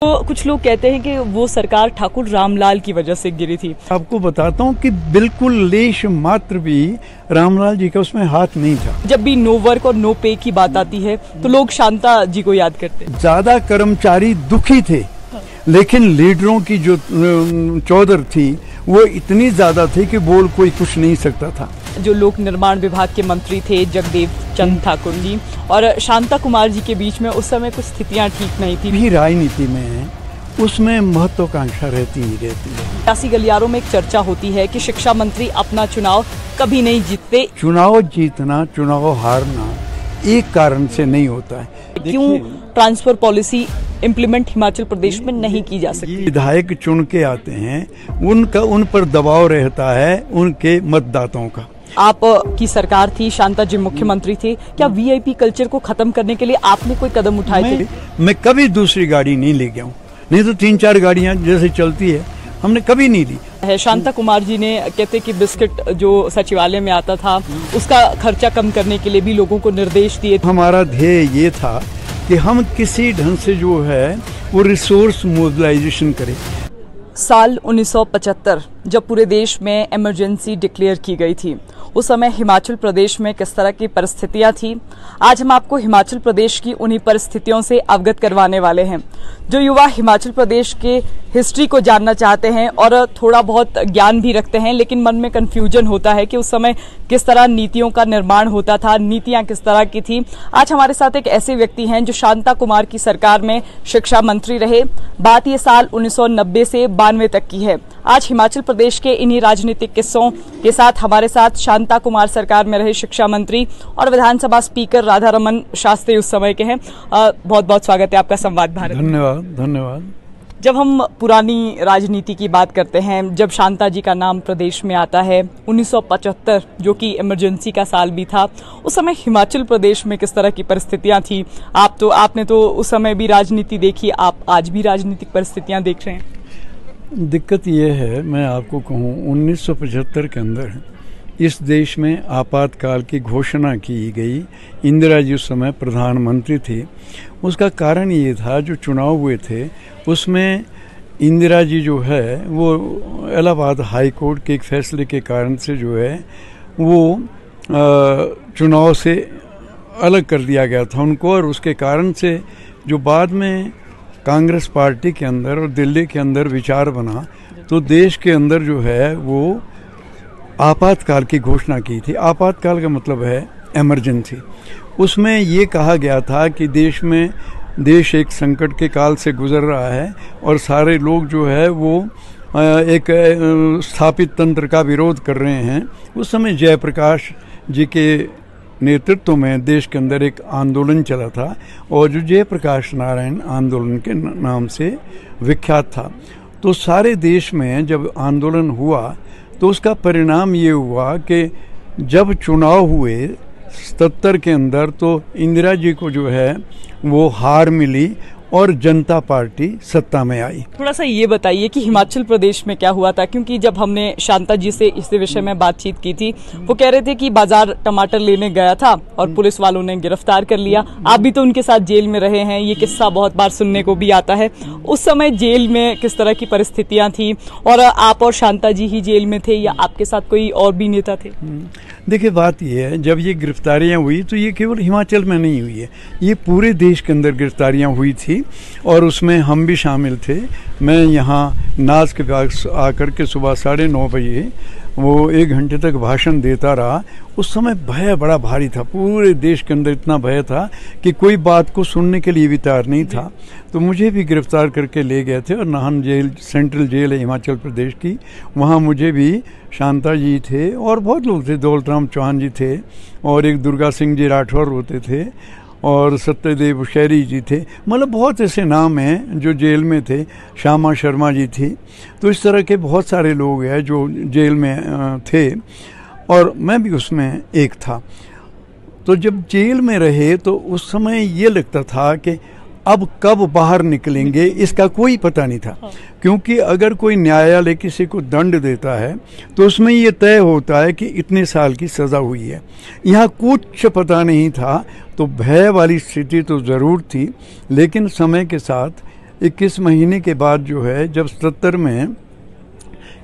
तो कुछ लोग कहते हैं कि वो सरकार ठाकुर रामलाल की वजह से गिरी थी। आपको बताता हूँ कि बिल्कुल लेश मात्र भी रामलाल जी का उसमें हाथ नहीं था। जब भी नो वर्क और नो पे की बात आती है तो लोग शांता जी को याद करते हैं। ज्यादा कर्मचारी दुखी थे, लेकिन लीडरों की जो चौधर थी वो इतनी ज्यादा थी कि बोल कोई कुछ नहीं सकता था। जो लोक निर्माण विभाग के मंत्री थे जगदेव चंद ठाकुर जी और शांता कुमार जी के बीच में उस समय कुछ स्थितियां ठीक नहीं थी। भी राजनीति में उसमें महत्वाकांक्षा रहती ही रहती है। सियासी गलियारों में एक चर्चा होती है कि शिक्षा मंत्री अपना चुनाव कभी नहीं जीतते। चुनाव जीतना, चुनाव हारना एक कारण से नहीं होता है। क्यों transfer policy implement Himachal Pradesh में नहीं की जा सकती? विधायक चुन के आते हैं, उन पर दबाव रहता है उनके मतदाताओं का। आप की सरकार थी, शांता जी मुख्यमंत्री थे, क्या वीआईपी कल्चर को खत्म करने के लिए आपने कोई कदम उठाए थे? मैं कभी दूसरी गाड़ी नहीं ले गया हूँ, नहीं तो 3-4 गाड़ियाँ जैसे चलती है हमने कभी नहीं ली है। शांता कुमार जी ने कहते कि बिस्किट जो सचिवालय में आता था उसका खर्चा कम करने के लिए भी लोगों को निर्देश दिए। हमारा ध्येय ये था कि हम किसी ढंग से जो है वो रिसोर्स मोबिलाइजेशन करें। साल 1975 जब पूरे देश में इमरजेंसी डिक्लेयर की गई थी, उस समय हिमाचल प्रदेश में किस तरह की परिस्थितियां थी, आज हम आपको हिमाचल प्रदेश की उन्हीं परिस्थितियों से अवगत करवाने वाले हैं। जो युवा हिमाचल प्रदेश के हिस्ट्री को जानना चाहते हैं और थोड़ा बहुत ज्ञान भी रखते हैं, लेकिन मन में कंफ्यूजन होता है कि उस समय किस तरह नीतियों का निर्माण होता था, नीतियां किस तरह की थी। आज हमारे साथ एक ऐसे व्यक्ति हैं जो शांता कुमार की सरकार में शिक्षा मंत्री रहे। बात ये साल 1990 से 92 तक की है। आज हिमाचल प्रदेश के इन्हीं राजनीतिक किस्सों के साथ हमारे साथ शांता कुमार सरकार में रहे शिक्षा मंत्री और विधानसभा स्पीकर राधा रमन शास्त्री उस समय के हैं। बहुत बहुत स्वागत है आपका संवाद भारत। धन्यवाद। जब हम पुरानी राजनीति की बात करते हैं, जब शांता जी का नाम प्रदेश में आता है, 1975 जो कि इमरजेंसी का साल भी था, उस समय हिमाचल प्रदेश में किस तरह की परिस्थितियां थी? आपने तो उस समय भी राजनीति देखी, आप आज भी राजनीतिक परिस्थितियां देख रहे हैं। दिक्कत यह है, मैं आपको कहूँ 1975 के अंदर इस देश में आपातकाल की घोषणा की गई। इंदिरा जी उस समय प्रधानमंत्री थी। उसका कारण ये था, जो चुनाव हुए थे उसमें इंदिरा जी जो है वो इलाहाबाद हाई कोर्ट के एक फैसले के कारण से जो है वो चुनाव से अलग कर दिया गया था उनको, और उसके कारण से जो बाद में कांग्रेस पार्टी के अंदर और दिल्ली के अंदर विचार बना, तो देश के अंदर जो है वो आपातकाल की घोषणा की थी। आपातकाल का मतलब है इमरजेंसी। उसमें ये कहा गया था कि देश एक संकट के काल से गुजर रहा है और सारे लोग जो है वो एक स्थापित तंत्र का विरोध कर रहे हैं। उस समय जयप्रकाश जी के नेतृत्व में देश के अंदर एक आंदोलन चला था और जो जयप्रकाश नारायण आंदोलन के नाम से विख्यात था। तो सारे देश में जब आंदोलन हुआ तो उसका परिणाम ये हुआ कि जब चुनाव हुए 77 के अंदर, तो इंदिरा जी को जो है वो हार मिली और जनता पार्टी सत्ता में आई। थोड़ा सा ये बताइए कि हिमाचल प्रदेश में क्या हुआ था, क्योंकि जब हमने शांता जी से इस विषय में बातचीत की थी, वो कह रहे थे कि बाजार टमाटर लेने गया था और पुलिस वालों ने गिरफ्तार कर लिया। आप भी तो उनके साथ जेल में रहे हैं, ये किस्सा बहुत बार सुनने को भी आता है। उस समय जेल में किस तरह की परिस्थितियां थी, और आप और शांता जी ही जेल में थे या आपके साथ कोई और भी नेता थे? देखिए, बात यह है, जब ये गिरफ्तारियां हुई तो ये केवल हिमाचल में नहीं हुई है, ये पूरे देश के अंदर गिरफ्तारियां हुई थी और उसमें हम भी शामिल थे। मैं यहाँ नाज के पास आकर के सुबह 9:30 बजे वो 1 घंटे तक भाषण देता रहा। उस समय भय बड़ा भारी था, पूरे देश के अंदर इतना भय था कि कोई बात को सुनने के लिए भी तैयार नहीं था। तो मुझे भी गिरफ्तार करके ले गए थे और नाहन जेल, सेंट्रल जेल है हिमाचल प्रदेश की, वहाँ मुझे भी शांता जी थे और बहुत लोग थे, दौलत राम चौहान जी थे और एक दुर्गा सिंह जी राठौर होते थे और सत्यदेव शहरी जी थे। मतलब बहुत ऐसे नाम हैं जो जेल में थे, श्यामा शर्मा जी थी। तो इस तरह के बहुत सारे लोग हैं जो जेल में थे और मैं भी उसमें एक था। तो जब जेल में रहे तो उस समय ये लगता था कि अब कब बाहर निकलेंगे इसका कोई पता नहीं था, क्योंकि अगर कोई न्यायालय किसी को दंड देता है तो उसमें ये तय होता है कि इतने साल की सज़ा हुई है। यहाँ कुछ पता नहीं था, तो भय वाली स्थिति तो ज़रूर थी, लेकिन समय के साथ 21 महीने के बाद जो है, जब 77 में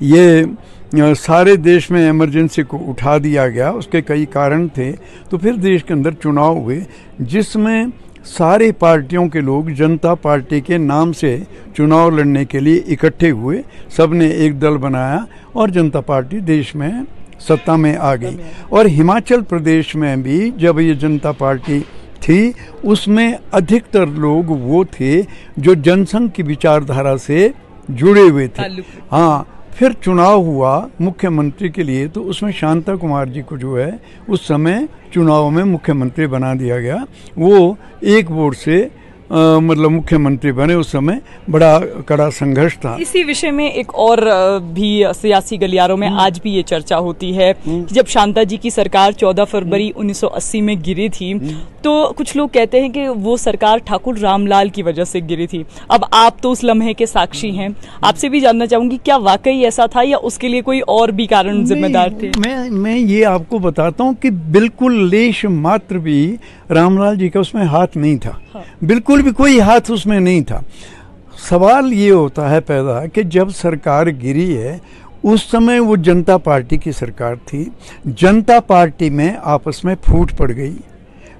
ये सारे देश में इमरजेंसी को उठा दिया गया, उसके कई कारण थे, तो फिर देश के अंदर चुनाव हुए जिसमें सारे पार्टियों के लोग जनता पार्टी के नाम से चुनाव लड़ने के लिए इकट्ठे हुए। सब ने एक दल बनाया और जनता पार्टी देश में सत्ता में आ गई। और हिमाचल प्रदेश में भी जब ये जनता पार्टी थी, उसमें अधिकतर लोग वो थे जो जनसंघ की विचारधारा से जुड़े हुए थे। हाँ, फिर चुनाव हुआ मुख्यमंत्री के लिए, तो उसमें शांता कुमार जी को जो है उस समय चुनाव में मुख्यमंत्री बना दिया गया। वो एक वोट से मतलब मुख्यमंत्री बने। उस समय बड़ा कड़ा संघर्ष था। इसी विषय में एक और भी सियासी गलियारों में आज भी ये चर्चा होती है कि जब शांता जी की सरकार 14 फरवरी 1980 में गिरी थी, तो कुछ लोग कहते हैं कि वो सरकार ठाकुर रामलाल की वजह से गिरी थी। अब आप तो उस लम्हे के साक्षी हैं, आपसे भी जानना चाहूंगी क्या वाकई ऐसा था या उसके लिए कोई और भी कारण जिम्मेदार थे? मैं ये आपको बताता हूँ कि बिल्कुल लेश मात्र भी रामलाल जी का उसमें हाथ नहीं था। हाँ। बिल्कुल भी कोई हाथ उसमें नहीं था। सवाल ये होता है पैदा कि जब सरकार गिरी है, उस समय वो जनता पार्टी की सरकार थी। जनता पार्टी में आपस में फूट पड़ गई।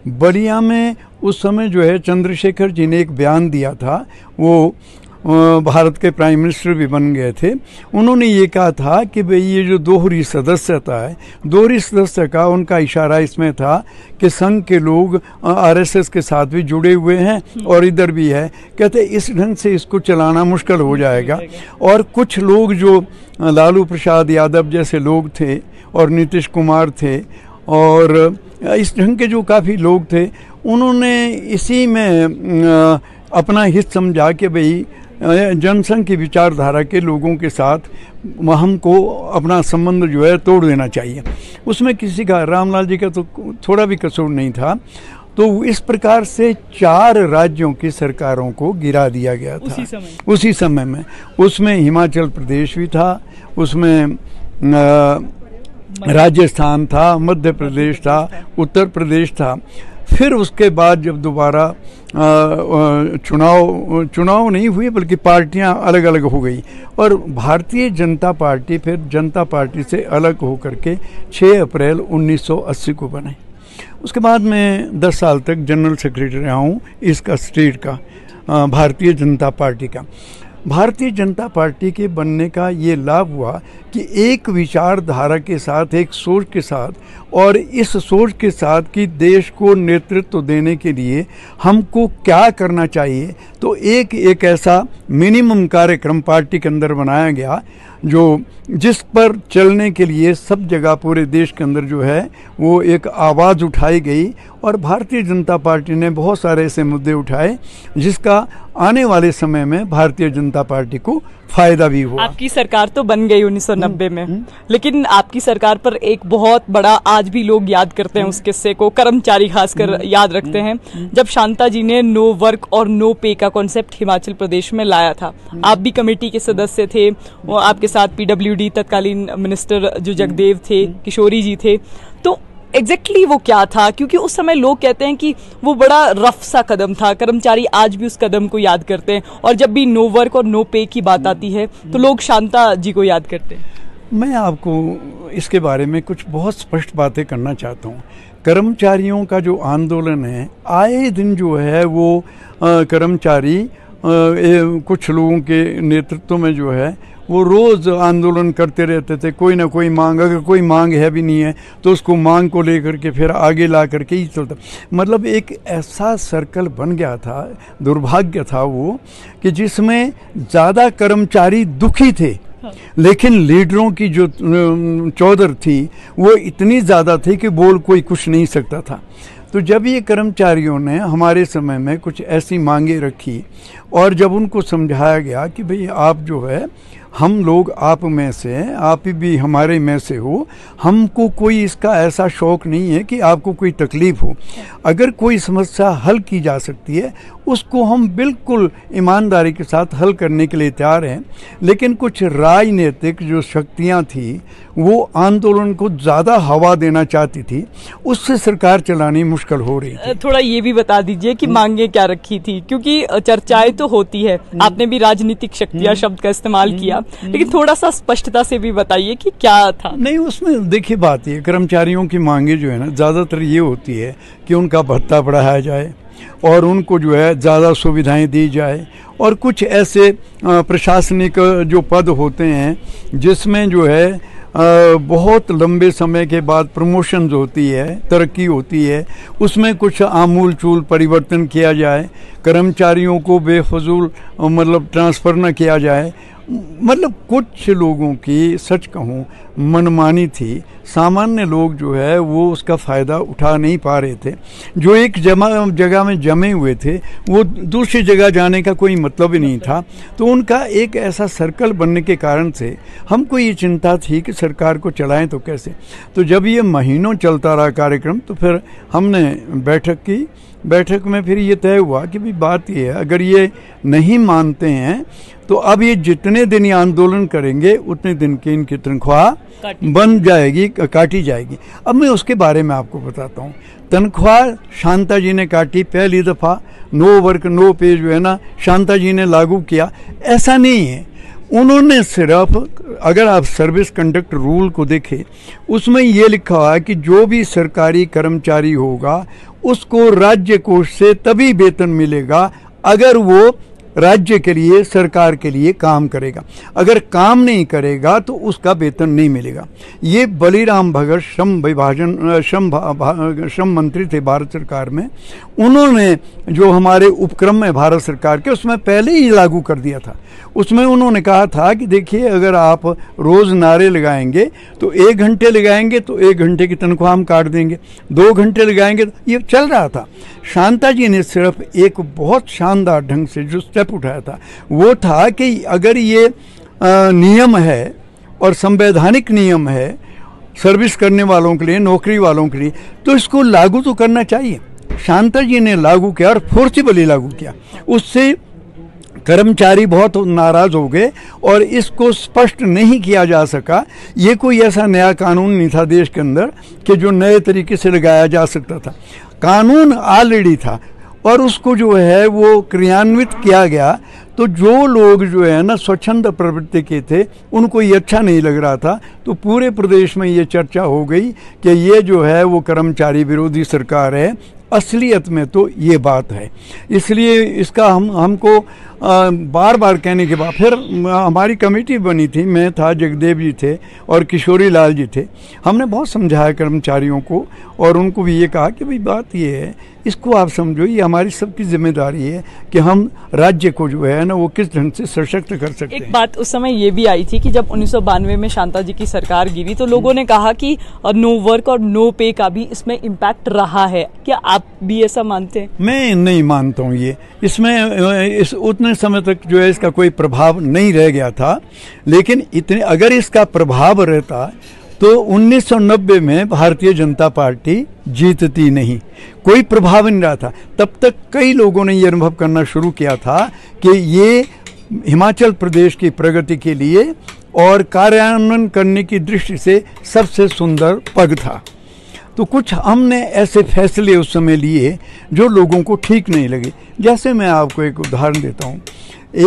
बलिया में उस समय जो है चंद्रशेखर जी ने एक बयान दिया था, वो भारत के प्राइम मिनिस्टर भी बन गए थे। उन्होंने ये कहा था कि भाई ये जो दोहरी सदस्यता है, दोहरी सदस्य का उनका इशारा इसमें था कि संघ के लोग आरएसएस के साथ भी जुड़े हुए हैं और इधर भी है। कहते इस ढंग से इसको चलाना मुश्किल हो जाएगा। और कुछ लोग जो लालू प्रसाद यादव जैसे लोग थे और नीतीश कुमार थे और इस ढंग के जो काफ़ी लोग थे, उन्होंने इसी में अपना हित समझा कि भाई जनसंघ की विचारधारा के लोगों के साथ हमको अपना संबंध जो है तोड़ देना चाहिए। उसमें किसी का, रामलाल जी का तो थोड़ा भी कसूर नहीं था। तो इस प्रकार से 4 राज्यों की सरकारों को गिरा दिया गया था उसी समय में। उसमें हिमाचल प्रदेश भी था, उसमें राजस्थान था, मध्य प्रदेश था, उत्तर प्रदेश था। फिर उसके बाद जब दोबारा चुनाव नहीं हुए बल्कि पार्टियां अलग अलग हो गई और भारतीय जनता पार्टी फिर जनता पार्टी से अलग होकर के 6 अप्रैल 1980 को बने। उसके बाद मैं 10 साल तक जनरल सेक्रेटरी रहा हूँ इसका, स्टेट का, भारतीय जनता पार्टी का। भारतीय जनता पार्टी के बनने का ये लाभ हुआ कि एक विचारधारा के साथ, एक सोच के साथ और इस सोच के साथ कि देश को नेतृत्व देने के लिए हमको क्या करना चाहिए, तो एक ऐसा मिनिमम कार्यक्रम पार्टी के अंदर बनाया गया जो जिस पर चलने के लिए सब जगह पूरे देश के अंदर जो है वो एक आवाज़ उठाई गई। और भारतीय जनता पार्टी ने बहुत सारे ऐसे मुद्दे उठाए जिसका आने वाले समय में भारतीय जनता पार्टी को फायदा भी हुआ। आपकी सरकार तो बन गई 1990 में, लेकिन आपकी सरकार पर एक बहुत बड़ा, आज भी लोग याद करते हैं उस किस्से को, कर्मचारी खासकर याद रखते हैं, जब शांता जी ने नो वर्क और नो पे का कॉन्सेप्ट हिमाचल प्रदेश में लाया था। आप भी कमेटी के सदस्य थे, वो आपके साथ पीडब्ल्यूडी तत्कालीन मिनिस्टर जो जगदेव थे, किशोरी जी थे। तो एग्जैक्टली वो क्या था? क्योंकि उस समय लोग कहते हैं कि वो बड़ा रफ सा कदम था, कर्मचारी आज भी उस कदम को याद करते हैं और जब भी नो वर्क और नो पे की बात आती है तो लोग शांता जी को याद करते हैं। मैं आपको इसके बारे में कुछ बहुत स्पष्ट बातें करना चाहता हूँ। कर्मचारियों का जो आंदोलन है, आए दिन जो है वो कर्मचारी कुछ लोगों के नेतृत्व में जो है वो रोज़ आंदोलन करते रहते थे। कोई ना कोई मांग, अगर कोई मांग है भी नहीं है तो उसको मांग को लेकर के फिर आगे ला करके ही चलता। मतलब एक ऐसा सर्कल बन गया था, दुर्भाग्य था वो, कि जिसमें ज़्यादा कर्मचारी दुखी थे लेकिन लीडरों की जो चौधर थी वो इतनी ज़्यादा थी कि बोल कोई कुछ नहीं सकता था। तो जब ये कर्मचारियों ने हमारे समय में कुछ ऐसी मांगे रखी और जब उनको समझाया गया कि भाई आप जो है हम लोग आप में से हैं, आप भी हमारे में से हो, हमको कोई इसका ऐसा शौक नहीं है कि आपको कोई तकलीफ हो। अगर कोई समस्या हल की जा सकती है उसको हम बिल्कुल ईमानदारी के साथ हल करने के लिए तैयार हैं। लेकिन कुछ राजनीतिक जो शक्तियां थी वो आंदोलन को ज़्यादा हवा देना चाहती थी, उससे सरकार चलानी मुश्किल हो रही थी। थोड़ा ये भी बता दीजिए कि मांगे क्या रखी थी, क्योंकि चर्चाएं तो होती है, आपने भी राजनीतिक शक्तियां शब्द का इस्तेमाल किया, लेकिन थोड़ा सा स्पष्टता से भी बताइए कि क्या था। नहीं, उसमें देखिए बात ये, कर्मचारियों की मांगे जो है ना ज़्यादातर ये होती है कि उनका भत्ता बढ़ाया जाए और उनको जो है ज़्यादा सुविधाएं दी जाए, और कुछ ऐसे प्रशासनिक जो पद होते हैं जिसमें जो है बहुत लंबे समय के बाद प्रमोशन होती है, तरक्की होती है, उसमें कुछ आमूल चूल परिवर्तन किया जाए, कर्मचारियों को बेफजूल मतलब ट्रांसफ़र न किया जाए। मतलब कुछ लोगों की सच कहूँ मनमानी थी, सामान्य लोग जो है वो उसका फ़ायदा उठा नहीं पा रहे थे। जो एक जगह में जमे हुए थे वो दूसरी जगह जाने का कोई मतलब ही नहीं था। तो उनका एक ऐसा सर्कल बनने के कारण से हमको ये चिंता थी कि सरकार को चलाएं तो कैसे। तो जब ये महीनों चलता रहा कार्यक्रम तो फिर हमने बैठक की। बैठक में फिर ये तय हुआ कि भाई बात ये है, अगर ये नहीं मानते हैं तो अब ये जितने दिन ये आंदोलन करेंगे उतने दिन की इनकी तनख्वाह बन जाएगी, काटी जाएगी। अब मैं उसके बारे में आपको बताता हूँ। तनख्वाह शांता जी ने काटी पहली दफ़ा, नो वर्क नो पे जो है ना शांता जी ने लागू किया। ऐसा नहीं है, उन्होंने सिर्फ, अगर आप सर्विस कंडक्ट रूल को देखें उसमें ये लिखा हुआ है कि जो भी सरकारी कर्मचारी होगा उसको राज्य कोष से तभी वेतन मिलेगा अगर वो राज्य के लिए, सरकार के लिए काम करेगा। अगर काम नहीं करेगा तो उसका वेतन नहीं मिलेगा। ये बलिराम भगत श्रम मंत्री थे भारत सरकार में, उन्होंने जो हमारे उपक्रम में भारत सरकार के उसमें पहले ही लागू कर दिया था। उसमें उन्होंने कहा था कि देखिए अगर आप रोज़ नारे लगाएंगे तो 1 घंटे लगाएंगे तो 1 घंटे की तनख्वाह हम काट देंगे, 2 घंटे लगाएंगे तो ये चल रहा था। शांता जी ने सिर्फ एक बहुत शानदार ढंग से जो स्टेप उठाया था वो था कि अगर ये नियम है और संवैधानिक नियम है सर्विस करने वालों के लिए, नौकरी वालों के लिए, तो इसको लागू तो करना चाहिए। शांता जी ने लागू किया और फोर्सिबली लागू किया। उससे कर्मचारी बहुत नाराज़ हो गए और इसको स्पष्ट नहीं किया जा सका। ये कोई ऐसा नया कानून नहीं था देश के अंदर कि जो नए तरीके से लगाया जा सकता था। कानून ऑलरेडी था और उसको जो है वो क्रियान्वित किया गया। तो जो लोग जो है ना स्वच्छंद प्रवृत्ति के थे उनको ये अच्छा नहीं लग रहा था, तो पूरे प्रदेश में ये चर्चा हो गई कि ये जो है वो कर्मचारी विरोधी सरकार है। असलियत में तो ये बात है। इसलिए इसका हमको बार बार कहने के बाद फिर हमारी कमेटी बनी थी, मैं था, जगदेव जी थे और किशोरी लाल जी थे। हमने बहुत समझाया कर्मचारियों को और उनको भी ये कहा कि भाई बात ये है, इसको आप समझो, ये हमारी सबकी जिम्मेदारी है कि हम राज्य को जो है ना वो किस ढंग से सशक्त कर सकते हैं। एक बात उस समय ये भी आई थी कि जब 1992 में शांता जी की सरकार गिरी तो लोगों ने कहा कि नो वर्क और नो पे का भी इसमें इम्पैक्ट रहा है। क्या आप भी ऐसा मानते हैं? मैं नहीं मानता हूँ ये। इसमें उतने समय तक जो है इसका कोई प्रभाव नहीं रह गया था, लेकिन इतने अगर इसका प्रभाव रहता तो 1990 में भारतीय जनता पार्टी जीतती नहीं, कोई प्रभाव नहीं रहा था। तब तक कई लोगों ने ये अनुभव करना शुरू किया था कि ये हिमाचल प्रदेश की प्रगति के लिए और कार्यान्वयन करने की दृष्टि से सबसे सुंदर पग था। तो कुछ हमने ऐसे फैसले उस समय लिए जो लोगों को ठीक नहीं लगे। जैसे मैं आपको एक उदाहरण देता हूँ।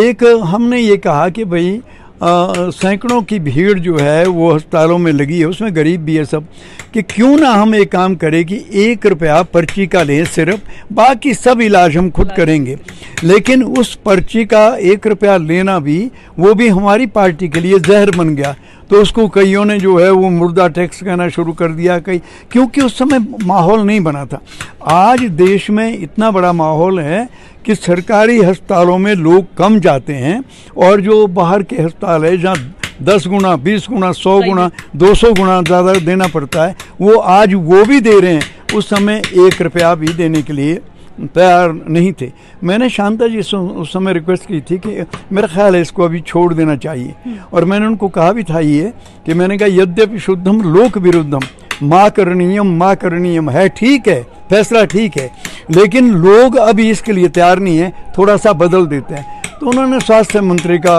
एक हमने ये कहा कि भाई सैकड़ों की भीड़ जो है वो अस्पतालों में लगी है, उसमें गरीब भी है सब, कि क्यों ना हम एक काम करें कि 1 रुपया पर्ची का लें सिर्फ, बाकी सब इलाज हम खुद करेंगे। लेकिन उस पर्ची का 1 रुपया लेना भी वो भी हमारी पार्टी के लिए जहर बन गया। तो उसको कईयों ने जो है वो मुर्दा टैक्स कहना शुरू कर दिया, क्योंकि उस समय माहौल नहीं बना था। आज देश में इतना बड़ा माहौल है कि सरकारी अस्पतालों में लोग कम जाते हैं और जो बाहर के अस्पताल है जहाँ 10 गुना, 20 गुना, 100 गुना, 200 गुना ज़्यादा देना पड़ता है, वो आज वो भी दे रहे हैं। उस समय 1 रुपया भी देने के लिए तैयार नहीं थे। मैंने शांता जी से उस समय रिक्वेस्ट की थी कि मेरा ख्याल है इसको अभी छोड़ देना चाहिए, और मैंने उनको कहा भी था ये कि मैंने कहा यद्यपि शुद्धम लोक विरुद्धम माँ करणीयम है, ठीक है, फैसला ठीक है, लेकिन लोग अभी इसके लिए तैयार नहीं है, थोड़ा सा बदल देते हैं। तो उन्होंने स्वास्थ्य मंत्री का,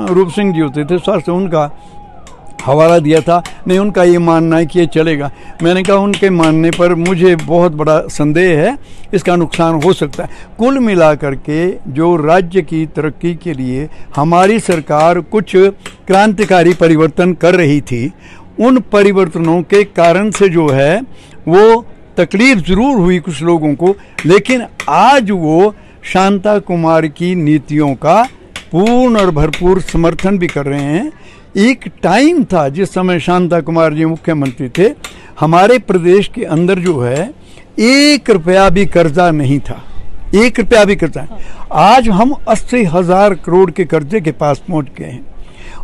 रूप सिंह जी होते थे स्वास्थ्य, उनका हवाला दिया था। नहीं, उनका ये मानना है कि ये चलेगा। मैंने कहा उनके मानने पर मुझे बहुत बड़ा संदेह है, इसका नुकसान हो सकता है। कुल मिलाकर के जो राज्य की तरक्की के लिए हमारी सरकार कुछ क्रांतिकारी परिवर्तन कर रही थी, उन परिवर्तनों के कारण से जो है वो तकलीफ ज़रूर हुई कुछ लोगों को, लेकिन आज वो शांता कुमार की नीतियों का पूर्ण और भरपूर समर्थन भी कर रहे हैं। एक टाइम था जिस समय शांता कुमार जी मुख्यमंत्री थे, हमारे प्रदेश के अंदर जो है 1 रुपया भी कर्जा नहीं था, 1 रुपया भी कर्जा। आज हम 80,000 करोड़ के कर्जे के पास पहुंच गए हैं।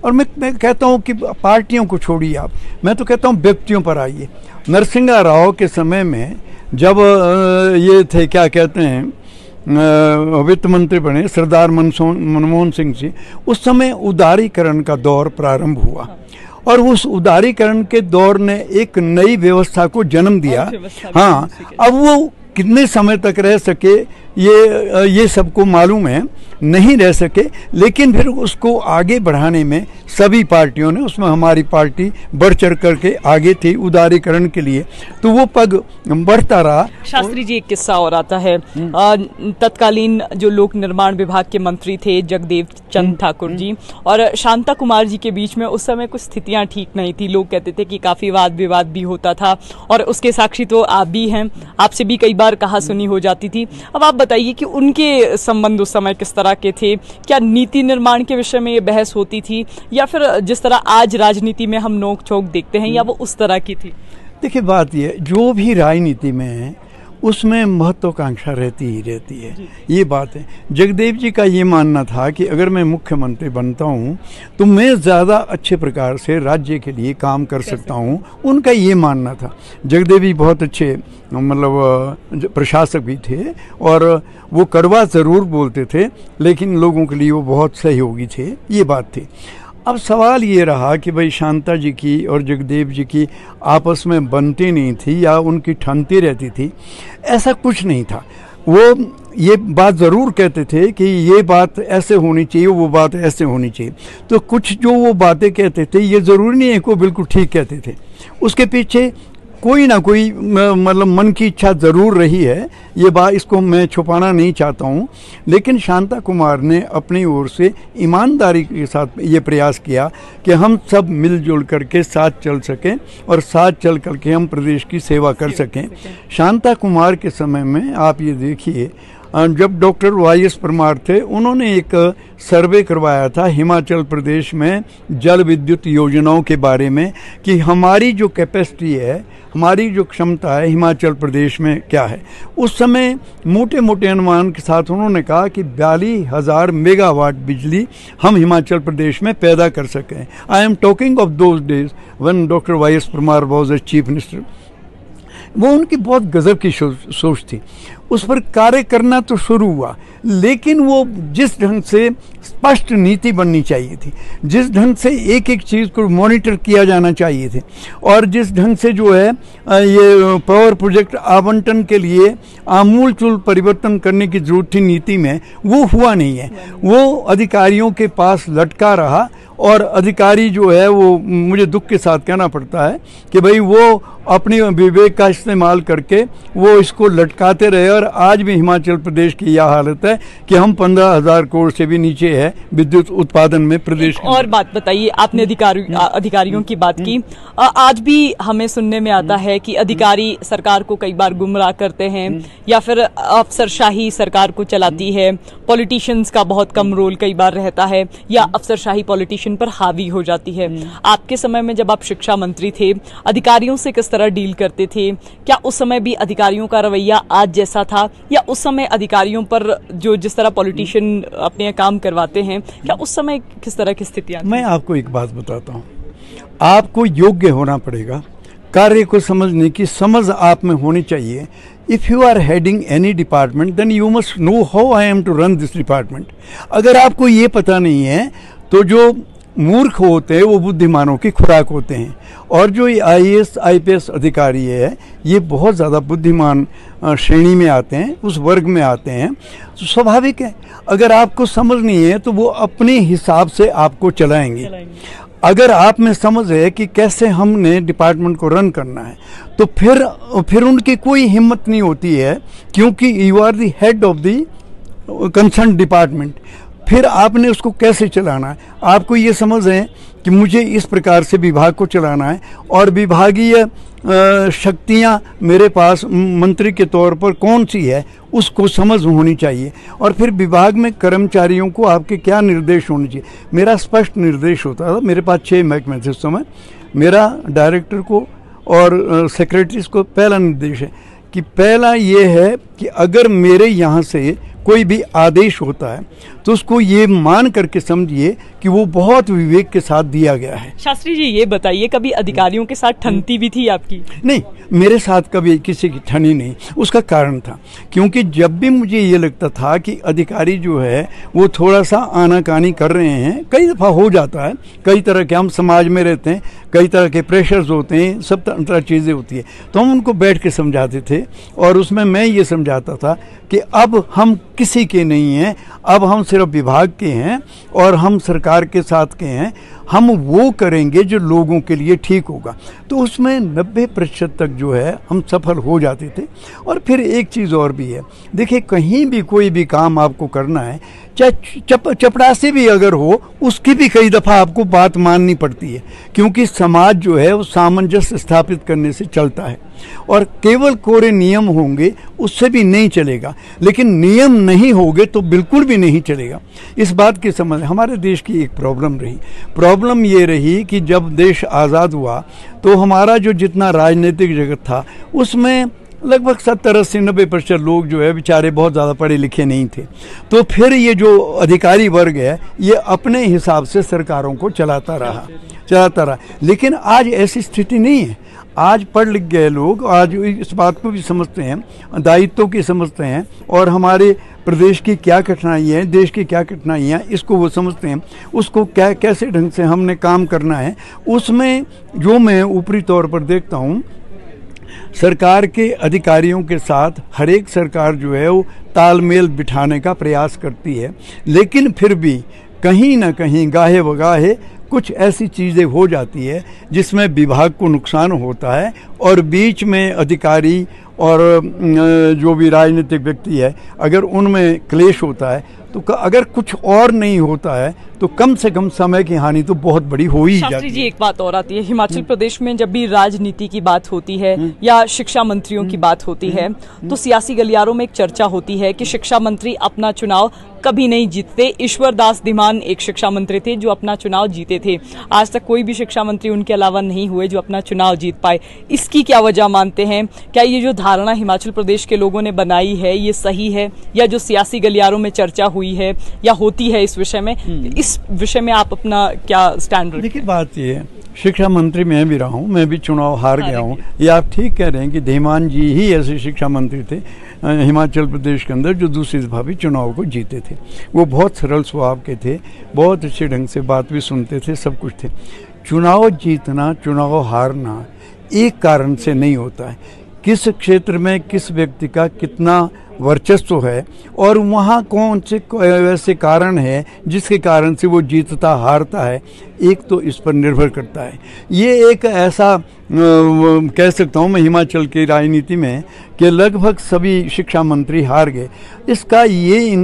और मैं कहता हूं कि पार्टियों को छोड़िए आप, मैं तो कहता हूं व्यक्तियों पर आइए। नरसिंह राव के समय में जब ये थे, क्या कहते हैं, वित्त मंत्री बने सरदार मनमोहन सिंह जी, उस समय उदारीकरण का दौर प्रारंभ हुआ, और उस उदारीकरण के दौर ने एक नई व्यवस्था को जन्म दिया। हाँ, अब वो कितने समय तक रह सके ये सबको मालूम है, नहीं रह सके, लेकिन फिर उसको आगे बढ़ाने में सभी पार्टियों ने, उसमें हमारी पार्टी बढ़ चढ़ करके आगे थी उदारीकरण के लिए, तो वो पग बढ़ता रहा। शास्त्री जी, एक किस्सा और आता है। तत्कालीन जो लोक निर्माण विभाग के मंत्री थे जगदेव चंद ठाकुर जी और शांता कुमार जी के बीच में उस समय कुछ स्थितियां ठीक नहीं थी। लोग कहते थे कि काफी वाद विवाद भी होता था, और उसके साक्षी तो आप भी हैं, आपसे भी कई बार कहा सुनी हो जाती थी। अब आप बताइए कि उनके संबंध उस समय किस तरह के थे? क्या नीति निर्माण के विषय में ये बहस होती थी, या फिर जिस तरह आज राजनीति में हम नोक झोंक देखते हैं, या वो उस तरह की थी? देखिए, बात ये, जो भी राजनीति में है उसमें महत्वाकांक्षा रहती ही रहती है, ये बात है। जगदेव जी का ये मानना था कि अगर मैं मुख्यमंत्री बनता हूँ तो मैं ज़्यादा अच्छे प्रकार से राज्य के लिए काम कर सकता हूँ, उनका ये मानना था। जगदेव जी बहुत अच्छे मतलब प्रशासक भी थे, और वो कड़वा ज़रूर बोलते थे, लेकिन लोगों के लिए वो बहुत सहयोगी थे, ये बात थी। अब सवाल ये रहा कि भाई शांता जी की और जगदेव जी की आपस में बनती नहीं थी या उनकी ठनती रहती थी, ऐसा कुछ नहीं था। वो ये बात ज़रूर कहते थे कि ये बात ऐसे होनी चाहिए, वो बात ऐसे होनी चाहिए। तो कुछ जो वो बातें कहते थे, ये ज़रूरी नहीं है कि वो बिल्कुल ठीक कहते थे, उसके पीछे कोई ना कोई मतलब मन की इच्छा ज़रूर रही है, ये बात, इसको मैं छुपाना नहीं चाहता हूँ। लेकिन शांता कुमार ने अपनी ओर से ईमानदारी के साथ ये प्रयास किया कि हम सब मिलजुल करके साथ चल सकें और साथ चल करके हम प्रदेश की सेवा कर सकें। शांता कुमार के समय में आप ये देखिए, जब डॉक्टर वाई.एस. परमार थे, उन्होंने एक सर्वे करवाया था हिमाचल प्रदेश में जल विद्युत योजनाओं के बारे में कि हमारी जो कैपेसिटी है, हमारी जो क्षमता है हिमाचल प्रदेश में क्या है। उस समय मोटे मोटे अनुमान के साथ उन्होंने कहा कि 42,000 मेगावाट बिजली हम हिमाचल प्रदेश में पैदा कर सकें। I am talking of those days when doctor Y S. Parmar was a chief minister. वो उनकी बहुत गजब की सोच थी, उस पर कार्य करना तो शुरू हुआ, लेकिन वो जिस ढंग से स्पष्ट नीति बननी चाहिए थी, जिस ढंग से एक एक चीज़ को मॉनिटर किया जाना चाहिए थे, और जिस ढंग से जो है ये पावर प्रोजेक्ट आवंटन के लिए आमूलचूल परिवर्तन करने की जरूरत थी नीति में, वो हुआ नहीं है। वो अधिकारियों के पास लटका रहा, और अधिकारी जो है वो, मुझे दुख के साथ कहना पड़ता है कि भाई वो अपने विवेक का इस्तेमाल करके वो इसको लटकाते रहे, और आज भी हिमाचल प्रदेश की यह हालत है कि हम 15,000 करोड़ से भी नीचे है विद्युत उत्पादन में प्रदेश। और बात बताइए, आपने अधिकारियों की बात की, आज भी हमें सुनने में आता है कि अधिकारी सरकार को कई बार गुमराह करते हैं, या फिर अफसरशाही सरकार को चलाती है, पॉलिटिशियंस का बहुत कम रोल कई बार रहता है, या अफसरशाही पॉलिटिशियन पर हावी हो जाती है। आपके समय में जब आप शिक्षा मंत्री थे, अधिकारियों से किस तरह डील करते थे? क्या उस समय भी अधिकारियों का रवैया आज जैसा था, या उस समय अधिकारियों पर जो जिस तरह पॉलिटिशियन अपने काम करवाते हैं, क्या उस समय किस तरह की स्थितियां? मैं आपको एक बात बताता हूँ, आपको योग्य होना पड़ेगा, कार्य को समझने की समझ आप में होनी चाहिए। If you are heading any department then you must know how I am to run this department. अगर आपको ये पता नहीं है तो जो मूर्ख होते हैं वो बुद्धिमानों की खुराक होते हैं, और जो ये IAS IPS अधिकारी है ये बहुत ज़्यादा बुद्धिमान श्रेणी में आते हैं, उस वर्ग में आते हैं। तो स्वाभाविक है अगर आपको समझ नहीं है तो वो अपने हिसाब से आपको चलाएंगे। अगर आप में समझ है कि कैसे हमने डिपार्टमेंट को रन करना है तो फिर उनकी कोई हिम्मत नहीं होती है, क्योंकि you are the head of the concern department. फिर आपने उसको कैसे चलाना है, आपको ये समझ है कि मुझे इस प्रकार से विभाग को चलाना है और विभागीय शक्तियाँ मेरे पास मंत्री के तौर पर कौन सी है उसको समझ होनी चाहिए। और फिर विभाग में कर्मचारियों को आपके क्या निर्देश होने चाहिए। मेरा स्पष्ट निर्देश होता था, मेरे पास 6 महकमे थे उस समय। मेरा डायरेक्टर को और सेक्रेटरीज को पहला निर्देश है कि पहला ये है कि अगर मेरे यहाँ से कोई भी आदेश होता है तो उसको ये मान करके समझिए कि वो बहुत विवेक के साथ दिया गया है। शास्त्री जी ये बताइए, कभी अधिकारियों के साथ ठनती भी थी आपकी? नहीं, मेरे साथ कभी किसी की ठनी नहीं। उसका कारण था क्योंकि जब भी मुझे ये लगता था कि अधिकारी जो है वो थोड़ा सा आनाकानी कर रहे हैं, कई दफ़ा हो जाता है, कई तरह के हम समाज में रहते हैं, कई तरह के प्रेशर्स होते हैं, सब तरह चीज़ें होती है, तो हम उनको बैठ के समझाते थे। और उसमें मैं ये समझाता था कि अब हम किसी के नहीं हैं, अब हम सिर्फ विभाग के हैं और हम सरकार के साथ के हैं, हम वो करेंगे जो लोगों के लिए ठीक होगा। तो उसमें 90% तक जो है हम सफल हो जाते थे। और फिर एक चीज़ और भी है, देखिए कहीं भी कोई भी काम आपको करना है, चाहे चपरासी भी अगर हो, उसकी भी कई दफ़ा आपको बात माननी पड़ती है, क्योंकि समाज जो है वो सामंजस्य स्थापित करने से चलता है। और केवल कोरे नियम होंगे उससे भी नहीं चलेगा, लेकिन नियम नहीं होंगे तो बिल्कुल भी नहीं चलेगा। इस बात की समझ हमारे देश की एक प्रॉब्लम ये रही कि जब देश आज़ाद हुआ तो हमारा जो जितना राजनीतिक जगत था उसमें लगभग 70-80-90% लोग जो है बेचारे बहुत ज़्यादा पढ़े लिखे नहीं थे। तो फिर ये जो अधिकारी वर्ग है ये अपने हिसाब से सरकारों को चलाता रहा। लेकिन आज ऐसी स्थिति नहीं है। आज पढ़ लिख गए लोग आज इस बात को भी समझते हैं, दायित्वों की समझते हैं, और हमारे प्रदेश की क्या कठिनाइयाँ हैं, देश की क्या कठिनाइयाँ हैं, इसको वो समझते हैं। उसको कैसे ढंग से हमने काम करना है, उसमें जो मैं ऊपरी तौर पर देखता हूँ, सरकार के अधिकारियों के साथ हर एक सरकार जो है वो तालमेल बिठाने का प्रयास करती है, लेकिन फिर भी कहीं ना कहीं गाहे बगाहे कुछ ऐसी चीज़ें हो जाती है जिसमें विभाग को नुकसान होता है, और बीच में अधिकारी और जो भी राजनीतिक व्यक्ति है अगर उनमें क्लेश होता है तो अगर कुछ और नहीं होता है तो कम से कम समय की हानि तो बहुत बड़ी हो ही जाती है। शास्त्री जी एक बात और आती है, हिमाचल प्रदेश में जब भी राजनीति की बात होती है या शिक्षा मंत्रियों की बात होती है तो सियासी गलियारों में एक चर्चा होती है कि शिक्षा मंत्री अपना चुनाव कभी नहीं जीतते। ईश्वर दास धीमान एक शिक्षा मंत्री थे जो अपना चुनाव जीते थे। आज तक कोई भी शिक्षा मंत्री उनके अलावा नहीं हुए जो अपना चुनाव जीत पाए। इसकी क्या वजह मानते हैं? क्या ये जो धारणा हिमाचल प्रदेश के लोगों ने बनाई है ये सही है, या जो सियासी गलियारों में चर्चा हुई है या होती है इस विषय में, इस विषय में आप अपना क्या स्टैंड रखते हैं? देखिए बात ये है, शिक्षा मंत्री मैं भी रहा हूँ, मैं भी चुनाव हार गया हूँ। ये आप ठीक कह रहे हैं कि धीमान जी ही ऐसे शिक्षा मंत्री थे हिमाचल प्रदेश के अंदर जो दूसरी दफा भी चुनाव को जीते थे। वो बहुत सरल स्वभाव के थे, बहुत अच्छे ढंग से बात भी सुनते थे, सब कुछ थे। चुनाव जीतना, चुनाव हारना एक कारण से नहीं होता है। किस क्षेत्र में किस व्यक्ति का कितना वर्चस्व है और वहाँ कौन से वैसे कारण है जिसके कारण से वो जीतता हारता है, एक तो इस पर निर्भर करता है। ये एक ऐसा कह सकता हूँ मैं हिमाचल की राजनीति में कि लगभग सभी शिक्षा मंत्री हार गए। इसका ये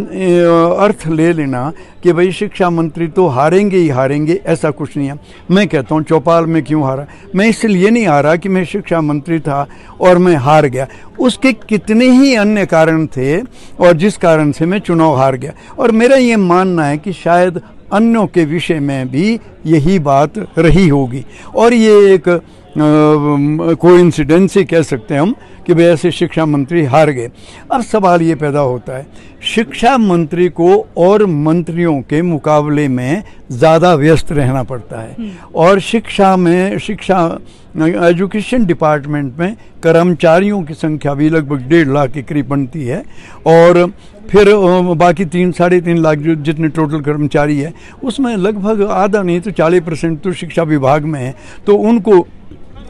अर्थ ले लेना कि भाई शिक्षा मंत्री तो हारेंगे ही हारेंगे, ऐसा कुछ नहीं है। मैं कहता हूँ चौपाल में क्यों हारा, मैं इसलिए नहीं हारा कि मैं शिक्षा मंत्री था और मैं हार गया, उसके कितने ही अन्य कारण थे और जिस कारण से मैं चुनाव हार गया। और मेरा ये मानना है कि शायद अन्यों के विषय में भी यही बात रही होगी। और ये एक कोइंसिडेंस ही कह सकते हैं हम कि भाई ऐसे शिक्षा मंत्री हार गए। अब सवाल ये पैदा होता है, शिक्षा मंत्री को और मंत्रियों के मुकाबले में ज़्यादा व्यस्त रहना पड़ता है और शिक्षा एजुकेशन डिपार्टमेंट में कर्मचारियों की संख्या भी लगभग 1.5 लाख के करीब बनती है और फिर बाकी 3-3.5 लाख जो जितने टोटल कर्मचारी है उसमें लगभग आधा नहीं तो 40% तो शिक्षा विभाग में है। तो उनको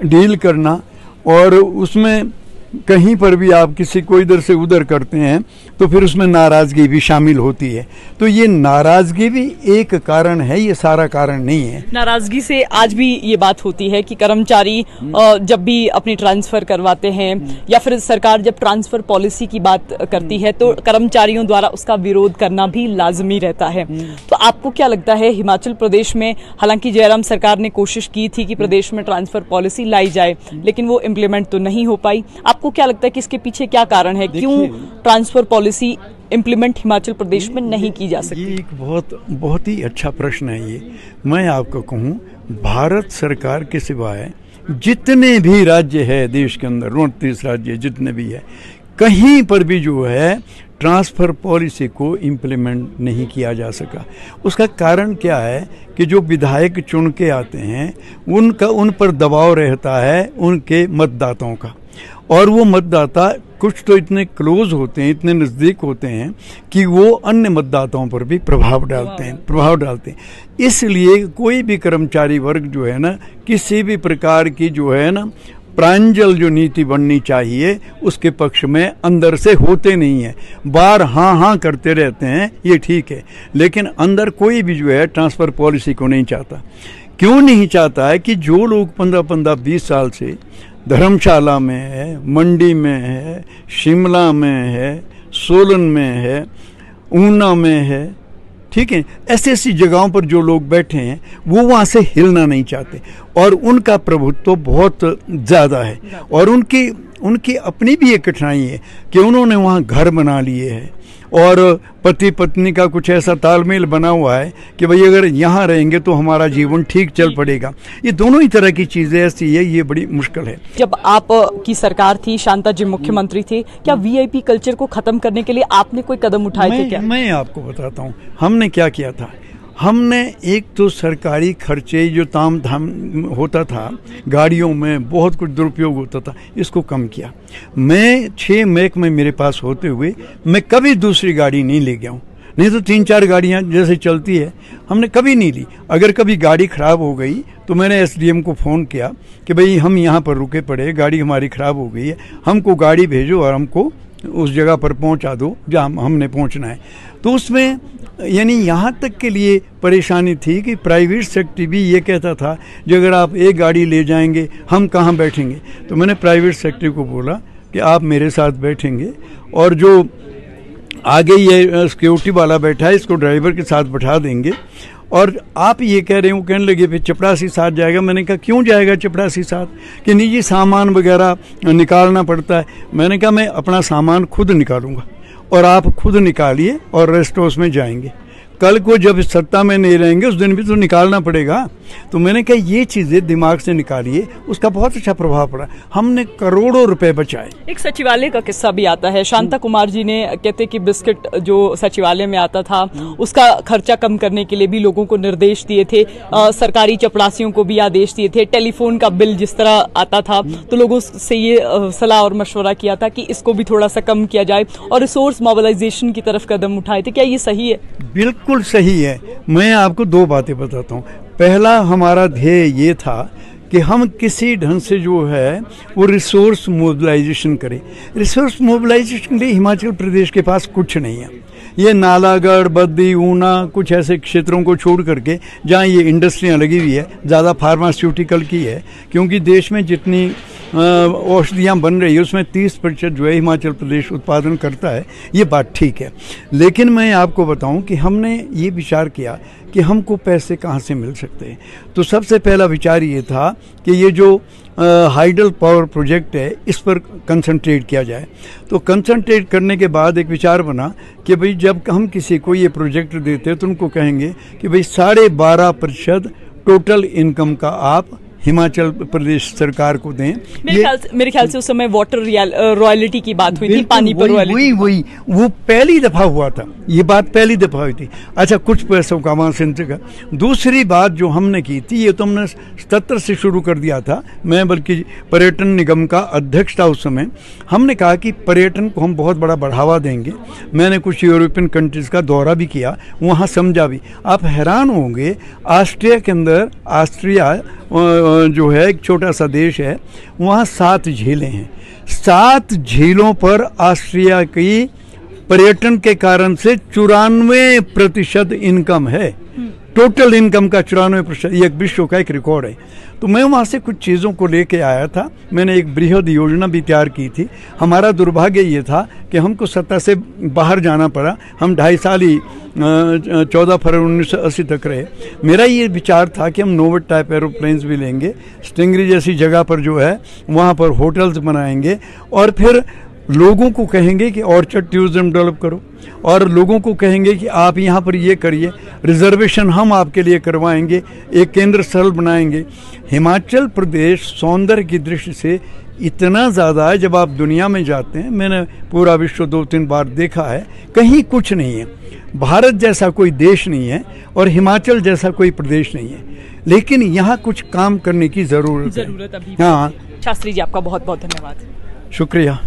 डील करना और उसमें कहीं पर भी आप किसी को इधर से उधर करते हैं तो फिर उसमें नाराज़गी भी शामिल होती है। तो ये नाराज़गी भी एक कारण है, ये सारा कारण नहीं है। नाराज़गी से आज भी ये बात होती है कि कर्मचारी जब भी अपनी ट्रांसफ़र करवाते हैं या फिर सरकार जब ट्रांसफ़र पॉलिसी की बात करती है तो कर्मचारियों द्वारा उसका विरोध करना भी लाजमी रहता है। तो आपको क्या लगता है, हिमाचल प्रदेश में हालांकि जयराम सरकार ने कोशिश की थी कि प्रदेश में ट्रांसफ़र पॉलिसी लाई जाए लेकिन वो इम्प्लीमेंट तो नहीं हो पाई। आपको क्या लगता है कि इसके पीछे क्या कारण है, क्यों transfer policy implement Himachal Pradesh में नहीं की जा सकती? ये एक बहुत ही अच्छा प्रश्न है। ये मैं आपको कहूँ, भारत सरकार के सिवाय जितने भी राज्य है देश के अंदर, 29 राज्य जितने भी है, कहीं पर भी जो है ट्रांसफ़र पॉलिसी को इम्प्लीमेंट नहीं किया जा सका। उसका कारण क्या है कि जो विधायक चुन के आते हैं उन पर दबाव रहता है उनके मतदाताओं का, और वो मतदाता कुछ तो इतने क्लोज होते हैं, इतने नज़दीक होते हैं कि वो अन्य मतदाताओं पर भी प्रभाव डालते हैं। इसलिए कोई भी कर्मचारी वर्ग जो है ना, किसी भी प्रकार की जो है ना प्रांजल जो नीति बननी चाहिए उसके पक्ष में अंदर से होते नहीं है। बार हाँ करते रहते हैं, ये ठीक है, लेकिन अंदर कोई भी जो है ट्रांसफ़र पॉलिसी को नहीं चाहता। क्यों नहीं चाहता है कि जो लोग 15-20 साल से धर्मशाला में है, मंडी में है, शिमला में है, सोलन में है, ऊना में है, ठीक है, ऐसी जगहों पर जो लोग बैठे हैं वो वहाँ से हिलना नहीं चाहते और उनका प्रभुत्व तो बहुत ज़्यादा है और उनकी अपनी भी एक कठिनाई है कि उन्होंने वहाँ घर बना लिए हैं और पति पत्नी का कुछ ऐसा तालमेल बना हुआ है कि भाई अगर यहाँ रहेंगे तो हमारा जीवन ठीक चल पड़ेगा। ये दोनों ही तरह की चीज़ें ऐसी है, ये बड़ी मुश्किल है। जब आप की सरकार थी, शांता जी मुख्यमंत्री थे, क्या वीआईपी कल्चर को खत्म करने के लिए आपने कोई कदम उठाए थे क्या? मैं आपको बताता हूँ हमने क्या किया था। हमने एक तो सरकारी खर्चे जो ताम धाम होता था, गाड़ियों में बहुत कुछ दुरुपयोग होता था, इसको कम किया। मैं 6 महकमे मेरे पास होते हुए मैं कभी दूसरी गाड़ी नहीं ले गया हूँ, नहीं तो 3-4 गाड़ियाँ जैसे चलती है हमने कभी नहीं ली। अगर कभी गाड़ी ख़राब हो गई तो मैंने एसडीएम को फ़ोन किया कि भाई हम यहाँ पर रुके पड़े, गाड़ी हमारी ख़राब हो गई है, हमको गाड़ी भेजो और हमको उस जगह पर पहुंचा दो जहाँ हमने पहुंचना है। तो उसमें यानी यहाँ तक के लिए परेशानी थी कि प्राइवेट सेक्टर भी ये कहता था कि अगर आप एक गाड़ी ले जाएंगे हम कहाँ बैठेंगे। तो मैंने प्राइवेट सेक्टर को बोला कि आप मेरे साथ बैठेंगे और जो आगे ये सिक्योरिटी वाला बैठा है इसको ड्राइवर के साथ बैठा देंगे। और आप ये कह रहे हो, कहने लगे फिर चपरासी साथ जाएगा। मैंने कहा क्यों जाएगा चपरासी साथ, कि निजी सामान वगैरह निकालना पड़ता है। मैंने कहा मैं अपना सामान खुद निकालूंगा और आप खुद निकालिए और रेस्ट हाउस में जाएंगे। कल को जब सत्ता में नहीं रहेंगे उस दिन भी तो निकालना पड़ेगा। तो मैंने कहा ये चीज़ें दिमाग से निकालिए, उसका बहुत अच्छा प्रभाव पड़ा। हमने करोड़ों रुपए बचाए। एक सचिवालय का किस्सा भी आता है, शांता कुमार जी ने कहते कि बिस्किट जो सचिवालय में आता था उसका खर्चा कम करने के लिए भी लोगों को निर्देश दिए थे, सरकारी चपरासियों को भी आदेश दिए थे। टेलीफोन का बिल जिस तरह आता था तो लोगों से ये सलाह और मशवरा किया था कि इसको भी थोड़ा सा कम किया जाए और रिसोर्स मोबिलाइजेशन की तरफ कदम उठाए थे। क्या ये सही है? बिल्कुल सही है। मैं आपको 2 बातें बताता हूँ। पहला हमारा ध्येय ये था कि हम किसी ढंग से जो है वो रिसोर्स मोबिलाइजेशन करें। रिसोर्स मोबिलाइजेशन के लिए हिमाचल प्रदेश के पास कुछ नहीं है। ये नालागढ़, बद्दी, ऊना, कुछ ऐसे क्षेत्रों को छोड़ करके जहाँ ये इंडस्ट्रियाँ लगी हुई है, ज़्यादा फार्मास्यूटिकल की है, क्योंकि देश में जितनी औषधियाँ बन रही है उसमें 30% जो है हिमाचल प्रदेश उत्पादन करता है। ये बात ठीक है, लेकिन मैं आपको बताऊं कि हमने ये विचार किया कि हमको पैसे कहाँ से मिल सकते हैं। तो सबसे पहला विचार ये था कि ये जो हाइडल पावर प्रोजेक्ट है इस पर कंसंट्रेट किया जाए। तो कंसंट्रेट करने के बाद एक विचार बना कि भाई जब हम किसी को ये प्रोजेक्ट देते हैं तो उनको कहेंगे कि भाई 12.5% टोटल इनकम का आप हिमाचल प्रदेश सरकार को दें। मेरे ख्याल से उस समय वाटर रॉयल्टी की बात हुई थी, पानी पर रॉयल्टी। वही वो पहली दफा हुआ था, ये बात पहली दफा हुई थी। अच्छा, कुछ पैसों का वहां से इंतजाम। दूसरी बात जो हमने की थी, ये तो हमने 77 से शुरू कर दिया था, मैं बल्कि पर्यटन निगम का अध्यक्ष था उस समय। हमने कहा कि पर्यटन को हम बहुत बड़ा बढ़ावा देंगे। मैंने कुछ यूरोपियन कंट्रीज का दौरा भी किया, वहाँ समझा भी। आप हैरान होंगे, ऑस्ट्रिया के अंदर, ऑस्ट्रिया जो है एक छोटा सा देश है, वहाँ 7 झीलें हैं। 7 झीलों पर ऑस्ट्रिया की पर्यटन के कारण से 94% इनकम है। टोटल इनकम का 94%, ये विश्व का एक रिकॉर्ड है। तो मैं वहाँ से कुछ चीज़ों को लेके आया था। मैंने एक बृहद योजना भी तैयार की थी। हमारा दुर्भाग्य ये था कि हमको सत्ता से बाहर जाना पड़ा। हम 2.5 साल ही 14 फरवरी 1980 तक रहे। मेरा ये विचार था कि हम नोवेट टाइप एरोप्लेन्स भी लेंगे, स्टिंगरी जैसी जगह पर जो है वहाँ पर होटल्स बनाएंगे, और फिर लोगों को कहेंगे कि ऑर्चर्ड टूरिज्म डेवलप करो, और लोगों को कहेंगे कि आप यहाँ पर ये करिए, रिजर्वेशन हम आपके लिए करवाएंगे, एक केंद्र स्थल बनाएंगे। हिमाचल प्रदेश सौंदर्य की दृष्टि से इतना ज़्यादा है, जब आप दुनिया में जाते हैं, मैंने पूरा विश्व 2-3 बार देखा है, कहीं कुछ नहीं है। भारत जैसा कोई देश नहीं है और हिमाचल जैसा कोई प्रदेश नहीं है, लेकिन यहाँ कुछ काम करने की ज़रूरत है। हाँ शास्त्री जी, आपका बहुत बहुत धन्यवाद। शुक्रिया।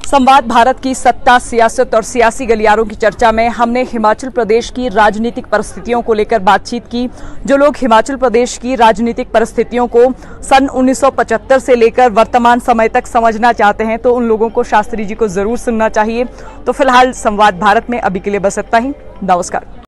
संवाद भारत की सत्ता, सियासत और सियासी गलियारों की चर्चा में हमने हिमाचल प्रदेश की राजनीतिक परिस्थितियों को लेकर बातचीत की। जो लोग हिमाचल प्रदेश की राजनीतिक परिस्थितियों को सन 1975 से लेकर वर्तमान समय तक समझना चाहते हैं, तो उन लोगों को शास्त्री जी को जरूर सुनना चाहिए। तो फिलहाल संवाद भारत में अभी के लिए बस इतना ही। नमस्कार।